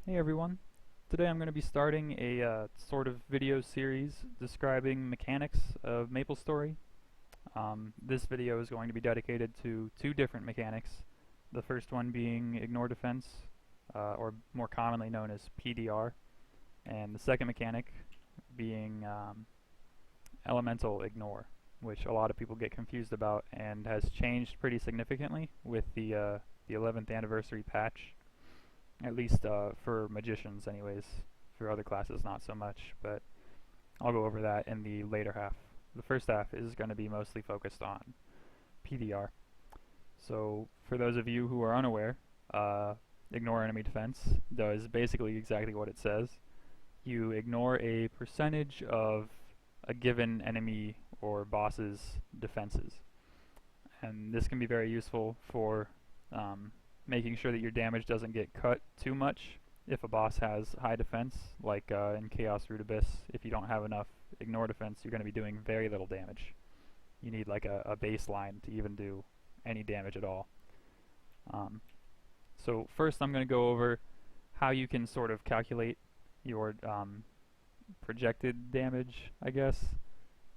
Hey everyone, today I'm going to be starting a sort of video series describing mechanics of MapleStory. This video is going to be dedicated to two different mechanics, the first one being ignore defense, or more commonly known as PDR, and the second mechanic being elemental ignore, which a lot of people get confused about and has changed pretty significantly with the 11th anniversary patch. At least for magicians anyways. For other classes not so much, but I'll go over that in the later half. The first half is going to be mostly focused on PDR. So for those of you who are unaware, ignore enemy defense does basically exactly what it says. You ignore a percentage of a given enemy or boss's defenses. And this can be very useful for making sure that your damage doesn't get cut too much if a boss has high defense, like in Chaos Root Abyss. If you don't have enough ignore defense, you're going to be doing very little damage. You need like a baseline to even do any damage at all. So first I'm going to go over how you can sort of calculate your projected damage, I guess,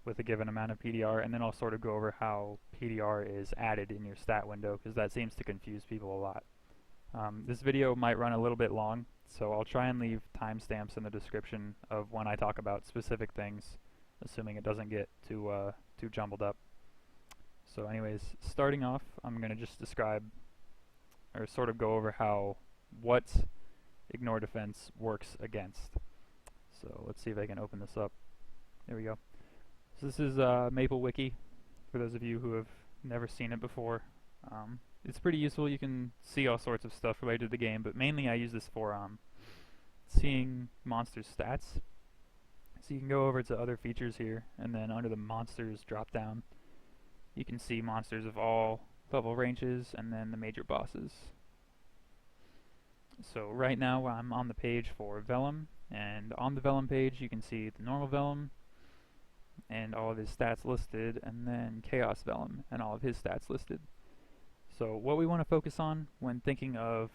with a given amount of PDR, and then I'll sort of go over how PDR is added in your stat window, because that seems to confuse people a lot. This video might run a little bit long, so I'll try and leave timestamps in the description of when I talk about specific things, assuming it doesn't get too jumbled up. So anyways, starting off, I'm going to just describe, or sort of go over what ignore defense works against. So let's see if I can open this up. There we go. So this is MapleWiki, for those of you who have never seen it before. It's pretty useful. You can see all sorts of stuff related to the game, but mainly I use this for seeing monsters' stats. So you can go over to other features here, and then under the monsters drop down, you can see monsters of all level ranges, and then the major bosses. So right now I'm on the page for Vellum, and on the Vellum page you can see the normal Vellum, and all of his stats listed, and then Chaos Vellum and all of his stats listed. So what we want to focus on when thinking of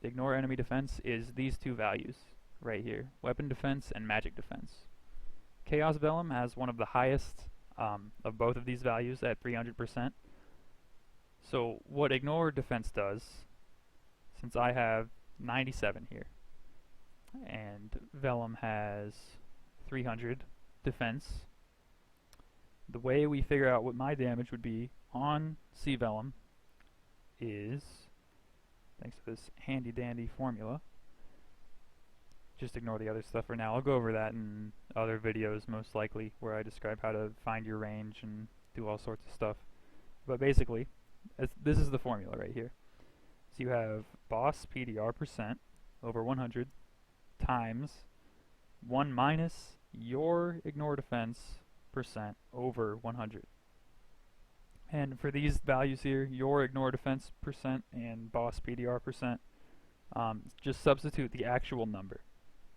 ignore enemy defense is these two values right here, weapon defense and magic defense. Chaos Vellum has one of the highest of both of these values at 300%. So what ignore defense does, since I have 97 here, and Vellum has 300 defense, the way we figure out what my damage would be on C Vellum is, thanks to this handy dandy formula, just ignore the other stuff for now. I'll go over that in other videos most likely, where I describe how to find your range and do all sorts of stuff. But basically, this is the formula right here. So you have boss PDR percent over 100 times 1 minus your ignore defense percent over 100. And for these values here, your ignore defense percent and boss PDR percent, just substitute the actual number.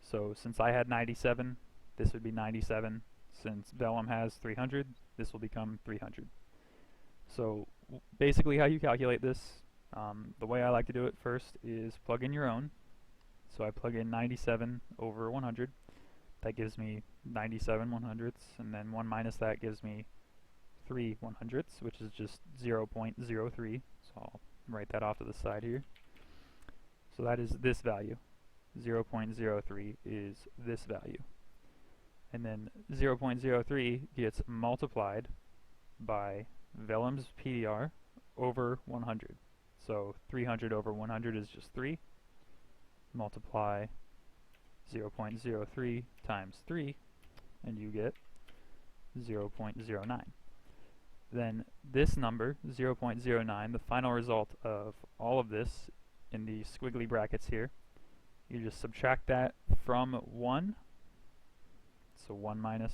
So since I had 97, this would be 97. Since Vellum has 300, this will become 300. So basically how you calculate this, the way I like to do it first is plug in your own. So I plug in 97 over 100. That gives me 97 100ths, and then 1 minus that gives me 3 100ths, which is just 0.03. So I'll write that off to the side here. So that is this value. 0.03 is this value. And then 0.03 gets multiplied by Vellum's PDR over 100. So 300 over 100 is just 3. Multiply 0.03 times 3, and you get 0.09. Then this number, 0.09, the final result of all of this in the squiggly brackets here, you just subtract that from 1. So 1 minus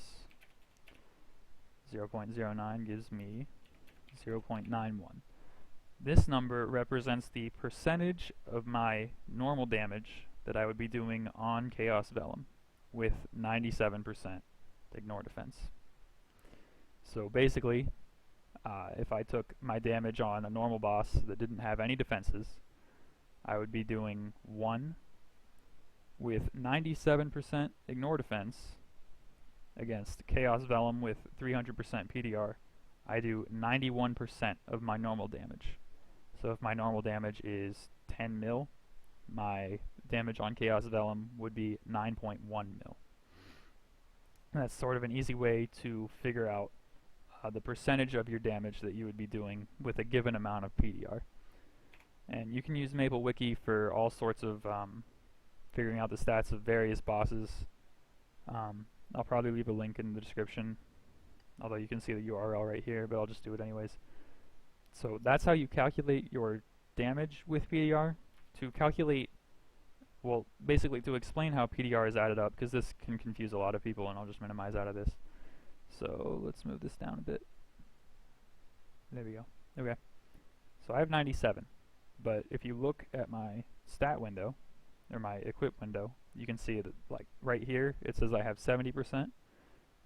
0.09 gives me 0.91. This number represents the percentage of my normal damage that I would be doing on Chaos Vellum with 97% ignore defense. So basically, if I took my damage on a normal boss that didn't have any defenses, I would be doing 1 with 97% ignore defense against Chaos Vellum with 300% PDR, I do 91% of my normal damage. So if my normal damage is 10 mil, my damage on Chaos Vellum would be 9.1 mil. And that's sort of an easy way to figure out the percentage of your damage that you would be doing with a given amount of PDR. And you can use MapleWiki for all sorts of figuring out the stats of various bosses. I'll probably leave a link in the description, although you can see the URL right here, but I'll just do it anyways. So that's how you calculate your damage with PDR. To calculate, well, basically to explain how PDR is added up, because this can confuse a lot of people, and I'll just minimize out of this. So let's move this down a bit. There we go. Okay. So I have 97, but if you look at my stat window, or my equip window, you can see that, like, right here it says I have 70%.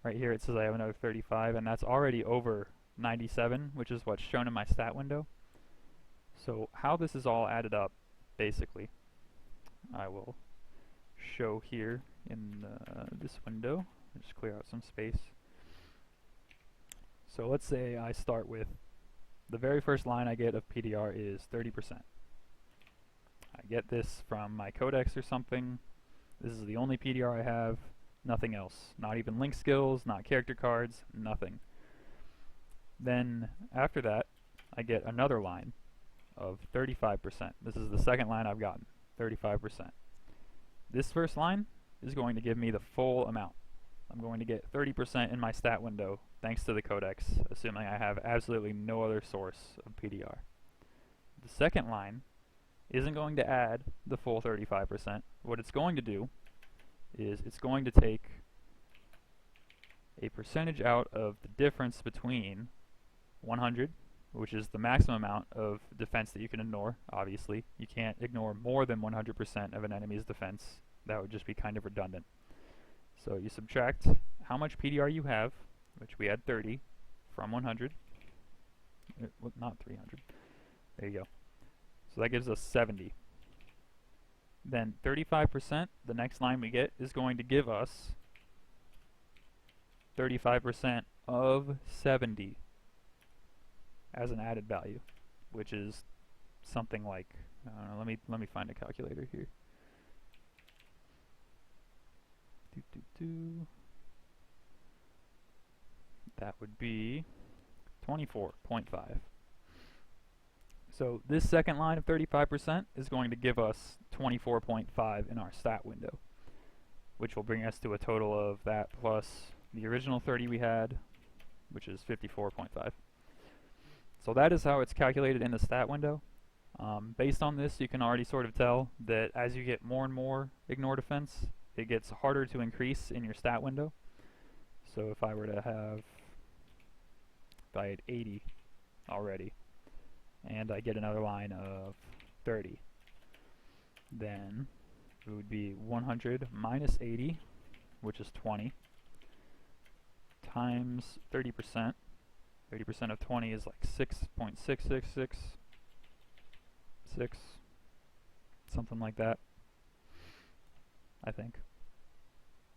Right here it says I have another 35, and that's already over 97, which is what's shown in my stat window. So how this is all added up, basically, I will show here in this window. I'll just clear out some space. So let's say I start with the very first line I get of PDR is 30%. I get this from my codex or something. This is the only PDR I have, nothing else. Not even link skills, not character cards, nothing. Then after that, I get another line of 35%. This is the second line I've gotten, 35%. This first line is going to give me the full amount. I'm going to get 30% in my stat window thanks to the codex, assuming I have absolutely no other source of PDR. The second line isn't going to add the full 35%. What it's going to do is it's going to take a percentage out of the difference between 100, which is the maximum amount of defense that you can ignore. Obviously, you can't ignore more than 100% of an enemy's defense. That would just be kind of redundant. So you subtract how much PDR you have, which we had 30, from 100. Well, not 300. There you go. So that gives us 70. Then 35%, the next line we get, is going to give us 35% of 70 as an added value, which is something like, I don't know, let me find a calculator here. That would be 24.5. So this second line of 35% is going to give us 24.5 in our stat window, which will bring us to a total of that plus the original 30 we had, which is 54.5. So that is how it's calculated in the stat window. Based on this, you can already sort of tell that as you get more and more ignore defense, it gets harder to increase in your stat window. So if I were to have, if I had 80 already, and I get another line of 30, then it would be 100 minus 80, which is 20, times 30%. 30% of 20 is like 6.6666, something like that, I think.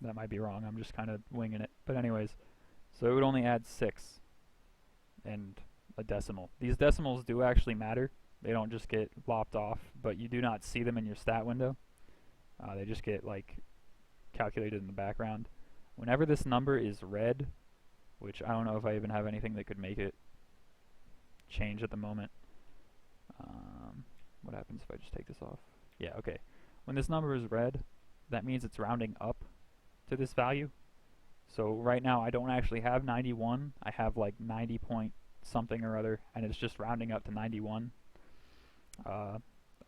That might be wrong, I'm just kind of winging it. But anyways, so it would only add 6 and a decimal. These decimals do actually matter. They don't just get lopped off, but you do not see them in your stat window. They just get like calculated in the background. Whenever this number is red, which I don't know if I even have anything that could make it change at the moment. What happens if I just take this off? Yeah, okay. When this number is red, that means it's rounding up to this value. So right now I don't actually have 91. I have like 90 point something or other, and it's just rounding up to 91. I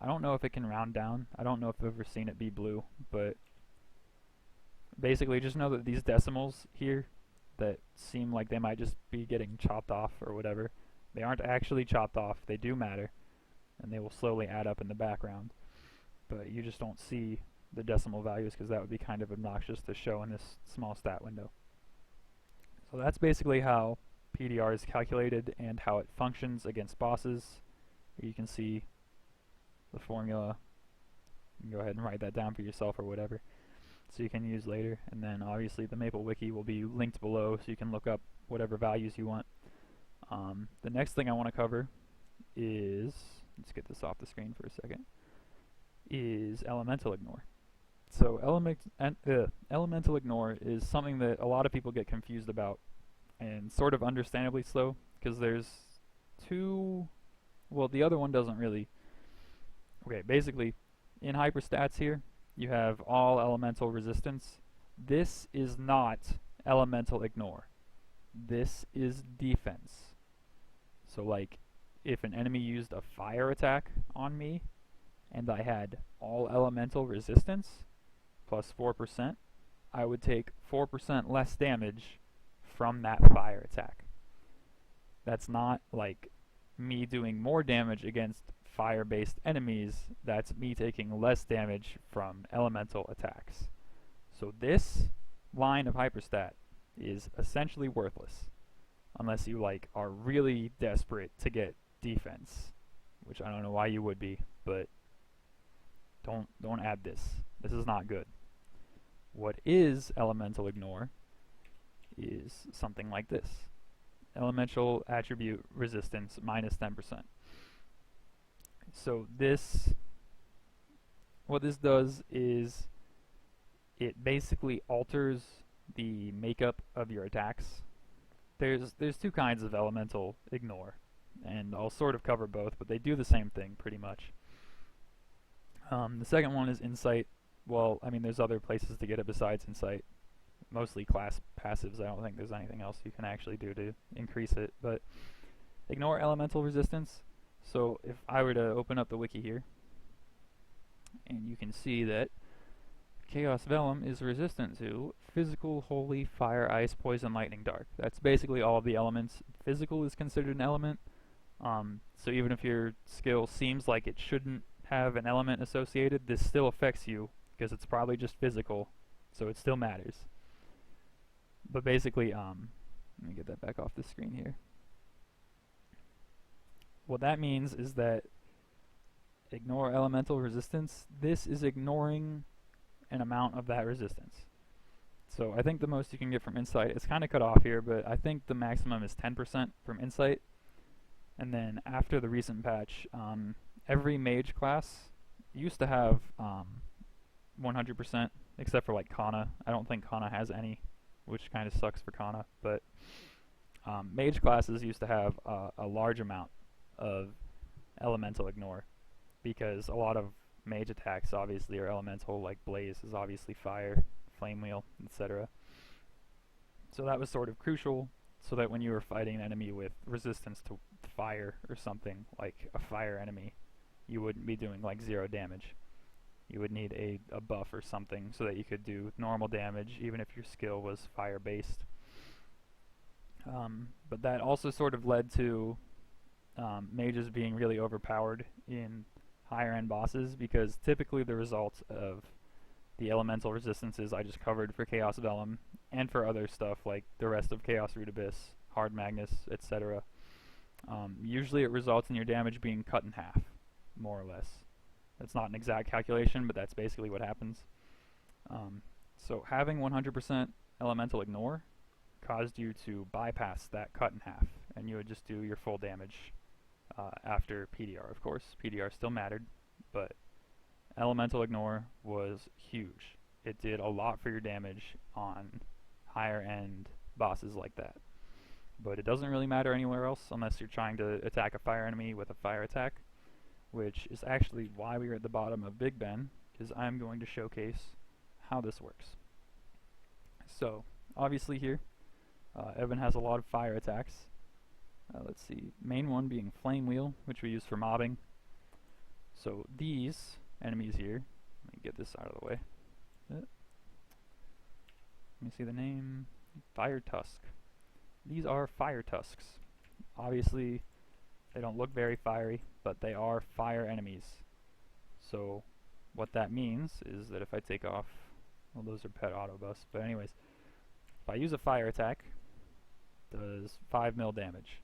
don't know if it can round down. I don't know if I've ever seen it be blue, but basically just know that these decimals here that seem like they might just be getting chopped off or whatever, they aren't actually chopped off. They do matter, and they will slowly add up in the background, but you just don't see the decimal values because that would be kind of obnoxious to show in this small stat window. So that's basically how PDR is calculated and how it functions against bosses. You can see the formula You can go ahead and write that down for yourself or whatever, so you can use later. And then obviously the Maple Wiki will be linked below, so you can look up whatever values you want. The next thing I want to cover is, let's get this off the screen for a second, is elemental ignore. So elemental ignore is something that a lot of people get confused about, and sort of understandably so, because there's two, well, the other one doesn't really. Okay, basically, in hyperstats here, you have all elemental resistance. This is not elemental ignore. This is defense. So like, if an enemy used a fire attack on me, and I had all elemental resistance, plus 4%, I would take 4% less damage from that fire attack. That's not like me doing more damage against fire-based enemies, that's me taking less damage from elemental attacks. So this line of hyperstat is essentially worthless, unless you like are really desperate to get defense, which I don't know why you would be, but don't add this. This is not good. What is elemental ignore is something like this. Elemental attribute resistance minus 10%. So this, what this does is it basically alters the makeup of your attacks. There's two kinds of elemental ignore, and I'll sort of cover both, but they do the same thing pretty much. The second one is insight. Well, I mean, there's other places to get it besides insight. Mostly class passives. I don't think there's anything else you can actually do to increase it. But ignore elemental resistance. So if I were to open up the wiki here, and you can see that Chaos Vellum is resistant to physical, holy, fire, ice, poison, lightning, dark. That's basically all of the elements. Physical is considered an element. So even if your skill seems like it shouldn't have an element associated, this still affects you because it's probably just physical, so it still matters. But basically, let me get that back off the screen here. What that means is that ignore elemental resistance. This is ignoring an amount of that resistance. So I think the most you can get from insight, it's kind of cut off here, but I think the maximum is 10% from insight. And then after the recent patch, every mage class used to have 100%, except for like Kana. I don't think Kana has any, which kind of sucks for Kana, but mage classes used to have a large amount of elemental ignore, because a lot of mage attacks obviously are elemental, like Blaze is obviously fire, Flame Wheel, etc. So that was sort of crucial, so that when you were fighting an enemy with resistance to fire or something, like a fire enemy, you wouldn't be doing like 0 damage. You would need a buff or something so that you could do normal damage even if your skill was fire based. But that also sort of led to mages being really overpowered in higher end bosses, because typically the result of the elemental resistances I just covered for Chaos Vellum and for other stuff like the rest of Chaos Root Abyss, Hard Magnus, etc. Usually it results in your damage being cut in half, more or less. That's not an exact calculation, but that's basically what happens. So having 100% elemental ignore caused you to bypass that cut in half, and you would just do your full damage after PDR, of course. PDR still mattered, but elemental ignore was huge. It did a lot for your damage on higher end bosses like that. But it doesn't really matter anywhere else unless you're trying to attack a fire enemy with a fire attack, which is actually why we are at the bottom of Big Ben, because I'm going to showcase how this works. So, obviously here, Evan has a lot of fire attacks. Let's see, main one being Flame Wheel, which we use for mobbing. So these enemies here, let me get this out of the way. Let me see the name, Fire Tusk. These are Fire Tusks. Obviously, they don't look very fiery, but they are fire enemies. So what that means is that if I take off, well, those are pet autobus, but anyways, if I use a fire attack, it does 5 mil damage,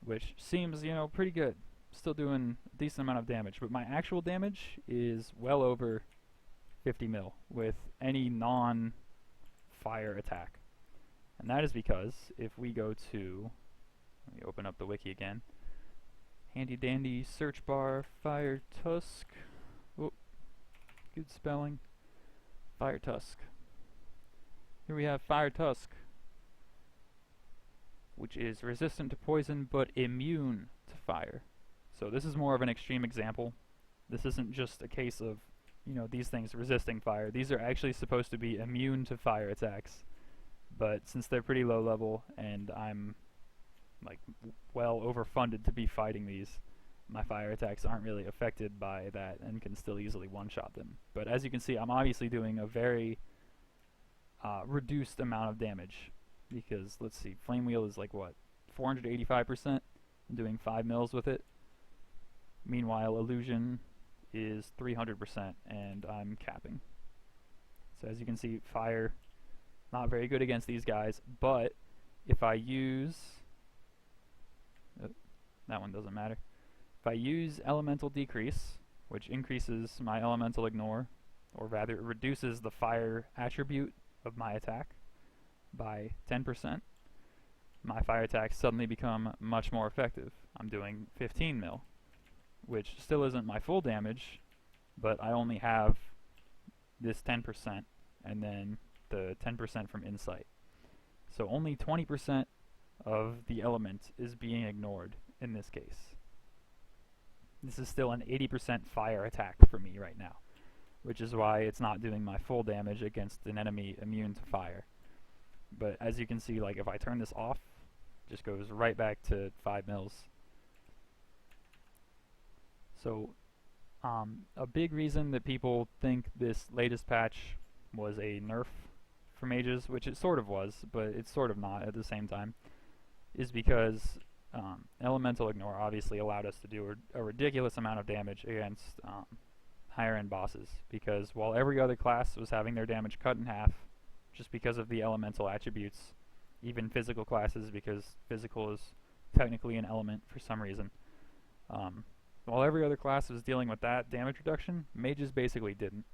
which seems, you know, pretty good. still doing a decent amount of damage, but my actual damage is well over 50 mil with any non-fire attack. And that is because if we go to, let me open up the wiki again, handy dandy search bar, Fire Tusk, oh, good spelling, Fire Tusk. Here we have Fire Tusk, which is resistant to poison but immune to fire. So this is more of an extreme example. This isn't just a case of, you know, these things resisting fire. These are actually supposed to be immune to fire attacks. But since they're pretty low level and I'm like well overfunded to be fighting these, my fire attacks aren't really affected by that and can still easily one-shot them. But as you can see, I'm obviously doing a very reduced amount of damage, because let's see, Flame Wheel is like what, 485%? I'm doing 5 mils with it. Meanwhile, Illusion is 300% and I'm capping. So as you can see, fire, not very good against these guys, but if I use, that one doesn't matter. If I use Elemental Decrease, which increases my Elemental Ignore, or rather it reduces the fire attribute of my attack by 10%, my fire attacks suddenly become much more effective. I'm doing 15 mil, which still isn't my full damage, but I only have this 10% and then the 10% from Insight. So only 20% of the element is being ignored in this case. This is still an 80% fire attack for me right now, which is why it's not doing my full damage against an enemy immune to fire. But as you can see, like if I turn this off, it just goes right back to 5 mils. So a big reason that people think this latest patch was a nerf for mages, which it sort of was, but it's sort of not at the same time, is because Elemental Ignore obviously allowed us to do a ridiculous amount of damage against higher end bosses, because while every other class was having their damage cut in half just because of the elemental attributes, even physical classes, because physical is technically an element for some reason, while every other class was dealing with that damage reduction, mages basically didn't.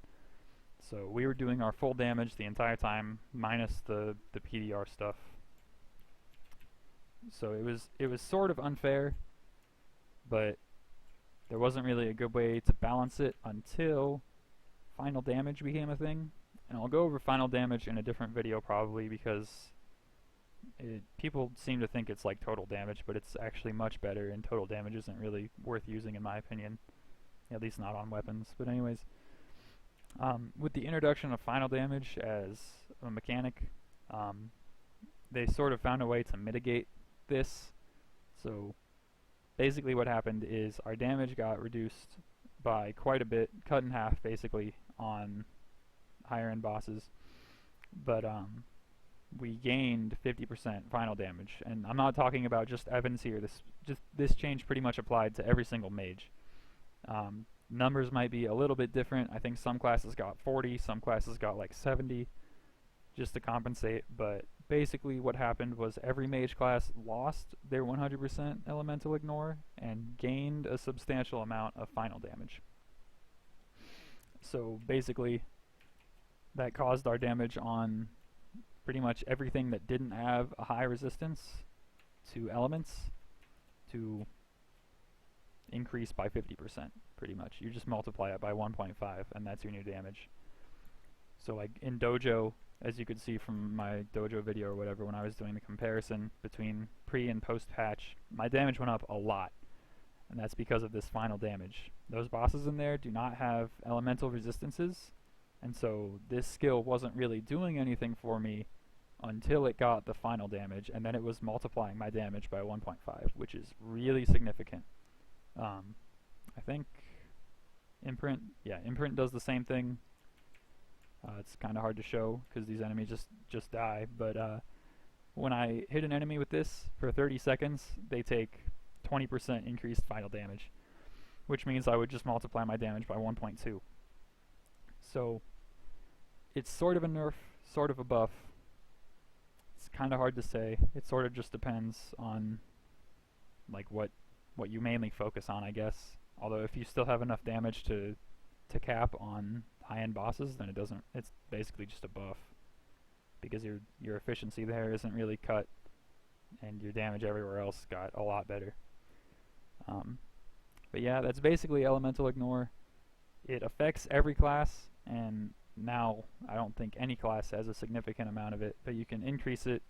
So we were doing our full damage the entire time, minus the PDR stuff. So it was sort of unfair, but there wasn't really a good way to balance it until final damage became a thing. And I'll go over final damage in a different video probably, because people seem to think it's like total damage, but it's actually much better, and total damage isn't really worth using in my opinion, at least not on weapons. But anyways, with the introduction of final damage as a mechanic, they sort of found a way to mitigate this. So basically what happened is our damage got reduced by quite a bit, cut in half basically on higher end bosses, but we gained 50% final damage. And I'm not talking about just Evans here. This change pretty much applied to every single mage. Numbers might be a little bit different. I think some classes got 40, some classes got like 70 just to compensate, but basically what happened was every mage class lost their 100% elemental ignore and gained a substantial amount of final damage. So basically that caused our damage on pretty much everything that didn't have a high resistance to elements to increase by 50%, pretty much. You just multiply it by 1.5 and that's your new damage. So like in Dojo, as you could see from my Dojo video or whatever, when I was doing the comparison between pre and post patch, my damage went up a lot, and that's because of this final damage. Those bosses in there do not have elemental resistances, and so this skill wasn't really doing anything for me until it got the final damage, and then it was multiplying my damage by 1.5, which is really significant. I think Imprint does the same thing. It's kind of hard to show because these enemies just die, but when I hit an enemy with this for 30 seconds, they take 20% increased final damage, which means I would just multiply my damage by 1.2. So it's sort of a nerf, sort of a buff. It's kind of hard to say. It sort of just depends on like what what you mainly focus on, I guess. Although if you still have enough damage to cap on high-end bosses, then it's basically just a buff, because your efficiency there isn't really cut, and your damage everywhere else got a lot better. But yeah, that's basically Elemental Ignore. It affects every class, and now I don't think any class has a significant amount of it, but you can increase it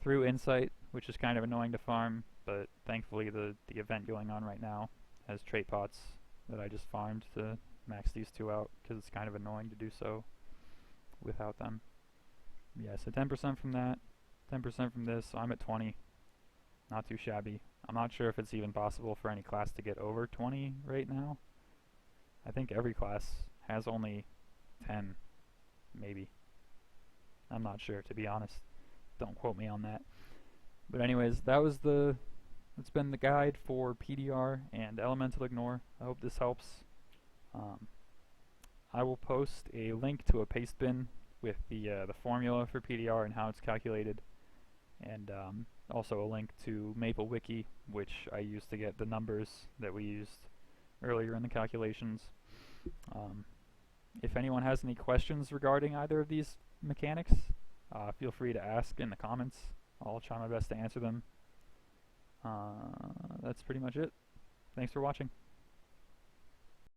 through Insight, which is kind of annoying to farm, but thankfully the event going on right now has trait pots that I just farmed to max these two out, because it's kind of annoying to do so without them. Yeah, so 10% from that, 10% from this, so I'm at 20. Not too shabby. I'm not sure if it's even possible for any class to get over 20 right now. I think every class has only 10, maybe. I'm not sure, to be honest. Don't quote me on that. But anyways, that's been the guide for PDR and Elemental Ignore. I hope this helps. I will post a link to a paste bin with the formula for PDR and how it's calculated, and also a link to MapleWiki, which I used to get the numbers that we used earlier in the calculations. If anyone has any questions regarding either of these mechanics, feel free to ask in the comments. I'll try my best to answer them. That's pretty much it. Thanks for watching.